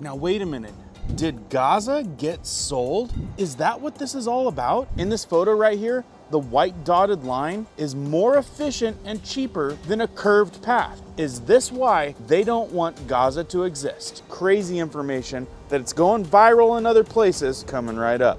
Now wait a minute. Did Gaza get sold? Is that what this is all about? In this photo right here, the white dotted line is more efficient and cheaper than a curved path. Is this why they don't want Gaza to exist? Crazy information that it's going viral in other places coming right up.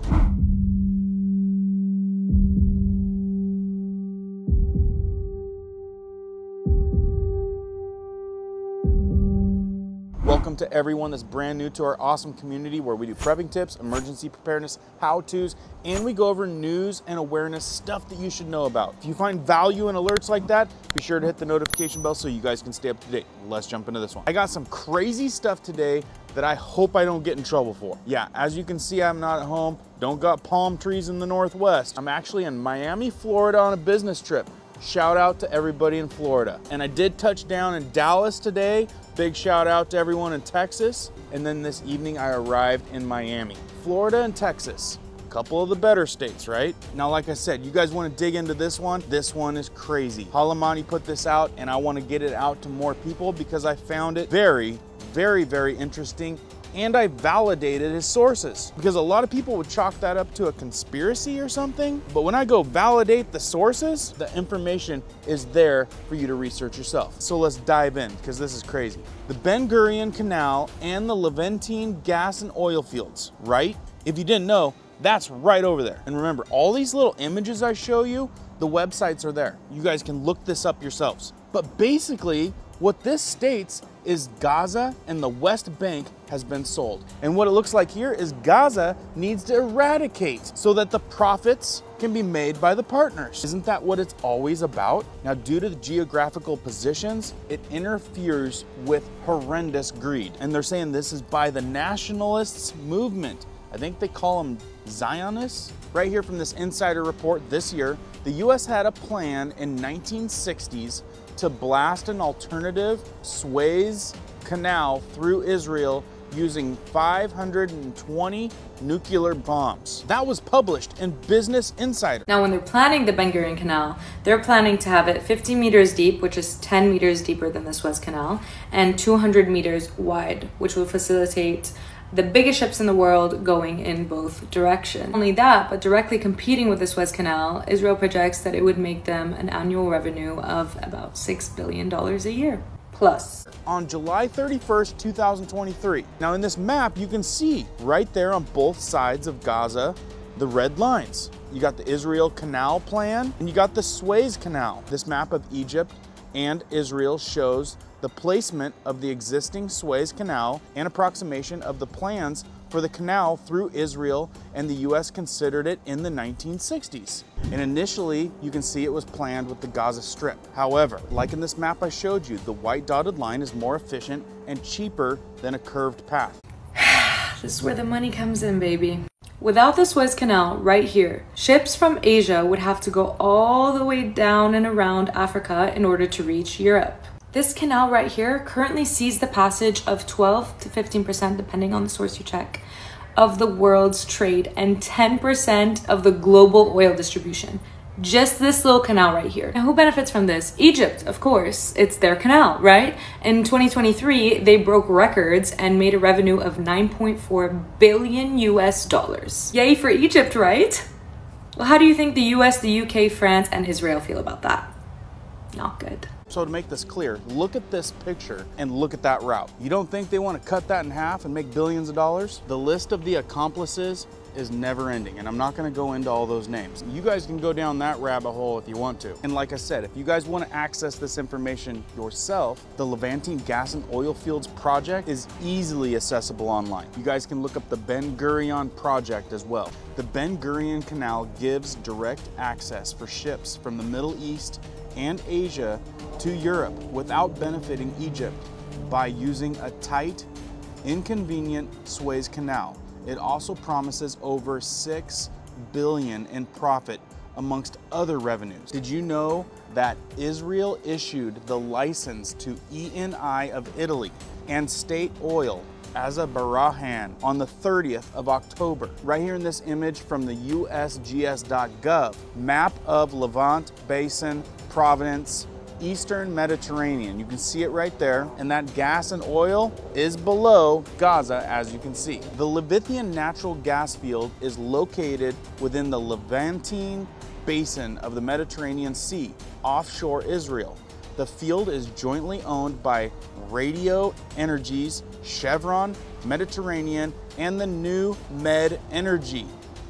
Welcome to everyone that's brand new to our awesome community where we do prepping tips, emergency preparedness, how-tos, and we go over news and awareness stuff that you should know about. If you find value in alerts like that, be sure to hit the notification bell so you guys can stay up to date. Let's jump into this one. I got some crazy stuff today that I hope I don't get in trouble for. Yeah, as you can see, I'm not at home. Don't got palm trees in the Northwest. I'm actually in Miami, Florida on a business trip. Shout out to everybody in Florida. And I did touch down in Dallas today. Big shout out to everyone in Texas. And then this evening I arrived in Miami. Florida and Texas, a couple of the better states, right? Now, like I said, you guys want to dig into this one? This one is crazy. Halimani put this out and I want to get it out to more people because I found it very, very interesting. And I validated his sources because a lot of people would chalk that up to a conspiracy or something. But when I go validate the sources, the information is there for you to research yourself. So let's dive in because this is crazy. The Ben Gurion Canal and the Levantine gas and oil fields, right? If you didn't know, that's right over there. And remember, all these little images I show you, the websites are there. You guys can look this up yourselves. But basically, what this states is Gaza and the West Bank has been sold. And what it looks like here is Gaza needs to eradicate so that the profits can be made by the partners. Isn't that what it's always about? Now, due to the geographical positions, it interferes with horrendous greed. And they're saying this is by the nationalists movement. I think they call them Zionists. Right here from this insider report this year, the US had a plan in 1960s to blast an alternative Suez Canal through Israel using 520 nuclear bombs. That was published in Business Insider. Now, when they're planning the Ben Gurion Canal, they're planning to have it 50 meters deep, which is 10 meters deeper than the Suez Canal, and 200 meters wide, which will facilitate the biggest ships in the world going in both directions. Not only that, but directly competing with the Suez Canal, Israel projects that it would make them an annual revenue of about $6 billion a year. Plus. On July 31st, 2023. Now in this map, you can see right there on both sides of Gaza, the red lines. You got the Israel Canal plan and you got the Suez Canal. This map of Egypt and Israel shows the placement of the existing Suez Canal and approximation of the plans for the canal through Israel, and the US considered it in the 1960s. And initially, you can see it was planned with the Gaza Strip. However, like in this map I showed you, the white dotted line is more efficient and cheaper than a curved path. This is where the money comes in, baby. Without the Suez Canal right here, ships from Asia would have to go all the way down and around Africa in order to reach Europe. This canal right here currently sees the passage of 12 to 15%, depending on the source you check, of the world's trade and 10% of the global oil distribution. Just this little canal right here. Now, who benefits from this? Egypt, of course. It's their canal, right? In 2023, they broke records and made a revenue of 9.4 billion US dollars. Yay for Egypt, right? Well, how do you think the US, the UK, France, and Israel feel about that? Not good. So to make this clear, look at this picture and look at that route. You don't think they want to cut that in half and make billions of dollars? The list of the accomplices is never ending, and I'm not going to go into all those names. You guys can go down that rabbit hole if you want to. And like I said, if you guys want to access this information yourself, the Levantine gas and oil fields project is easily accessible online. You guys can look up the Ben Gurion project as well. The Ben Gurion Canal gives direct access for ships from the Middle East and Asia to Europe without benefiting Egypt by using a tight, inconvenient Suez Canal. It also promises over $6 billion in profit amongst other revenues. Did you know that Israel issued the license to ENI of Italy and State Oil Azerbaijan on the 30th of October? Right here in this image from the USGS.gov, map of Levant Basin, Providence, Eastern Mediterranean. You can see it right there. And that gas and oil is below Gaza, as you can see. The Levithian natural gas field is located within the Levantine basin of the Mediterranean Sea, offshore Israel. The field is jointly owned by Radio Energies, Chevron, Mediterranean, and the New Med Energy,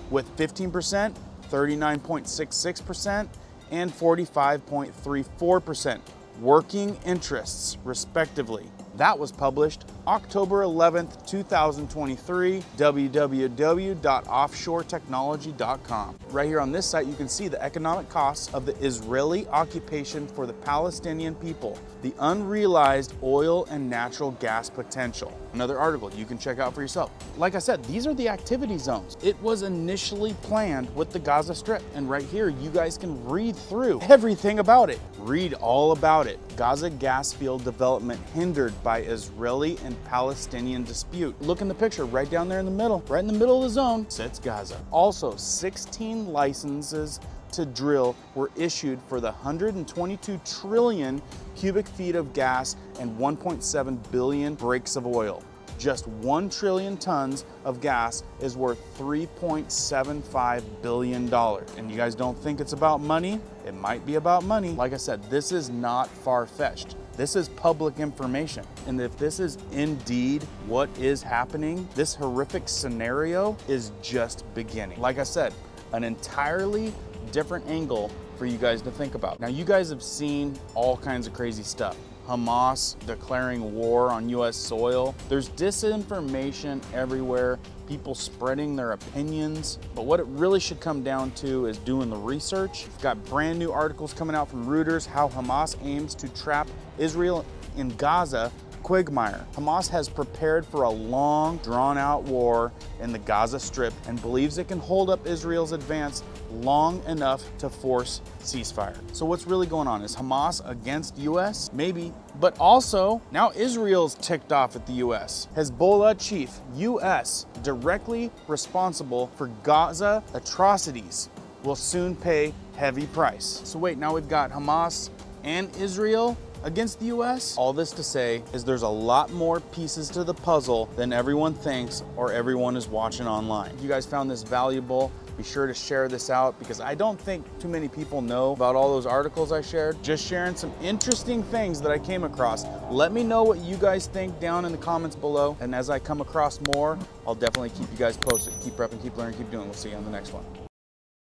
with 15%, 39.66%, and 45.34% working interests, respectively. That was published October 11th, 2023, www.offshoretechnology.com. Right here on this site, you can see the economic costs of the Israeli occupation for the Palestinian people, the unrealized oil and natural gas potential. Another article you can check out for yourself. Like I said, these are the activity zones. It was initially planned with the Gaza Strip, and right here, you guys can read through everything about it. Read all about it. Gaza gas field development hindered by Israeli and Palestinian dispute. Look in the picture right down there in the middle. Right in the middle of the zone sits Gaza. Also, 16 licenses to drill were issued for the 122 trillion cubic feet of gas and 1.7 billion breaks of oil. Just 1 trillion tons of gas is worth $3.75 billion. And you guys don't think it's about money? It might be about money. Like I said, this is not far-fetched. This is public information. And if this is indeed what is happening, this horrific scenario is just beginning. Like I said, an entirely different angle for you guys to think about. Now, you guys have seen all kinds of crazy stuff. Hamas declaring war on US soil. There's disinformation everywhere, people spreading their opinions. But what it really should come down to is doing the research. We've got brand new articles coming out from Reuters, how Hamas aims to trap Israel in Gaza. Quagmire. Hamas has prepared for a long, drawn-out war in the Gaza Strip and believes it can hold up Israel's advance long enough to force ceasefire. So what's really going on? Is Hamas against US? Maybe. But also, now Israel's ticked off at the US. Hezbollah chief, US, directly responsible for Gaza atrocities, will soon pay heavy price. So wait, now we've got Hamas and Israel against the US? All this to say is there's a lot more pieces to the puzzle than everyone thinks or everyone is watching online. If you guys found this valuable, be sure to share this out because I don't think too many people know about all those articles I shared. Just sharing some interesting things that I came across. Let me know what you guys think down in the comments below. And as I come across more, I'll definitely keep you guys posted. Keep prepping, keep learning, keep doing. We'll see you on the next one.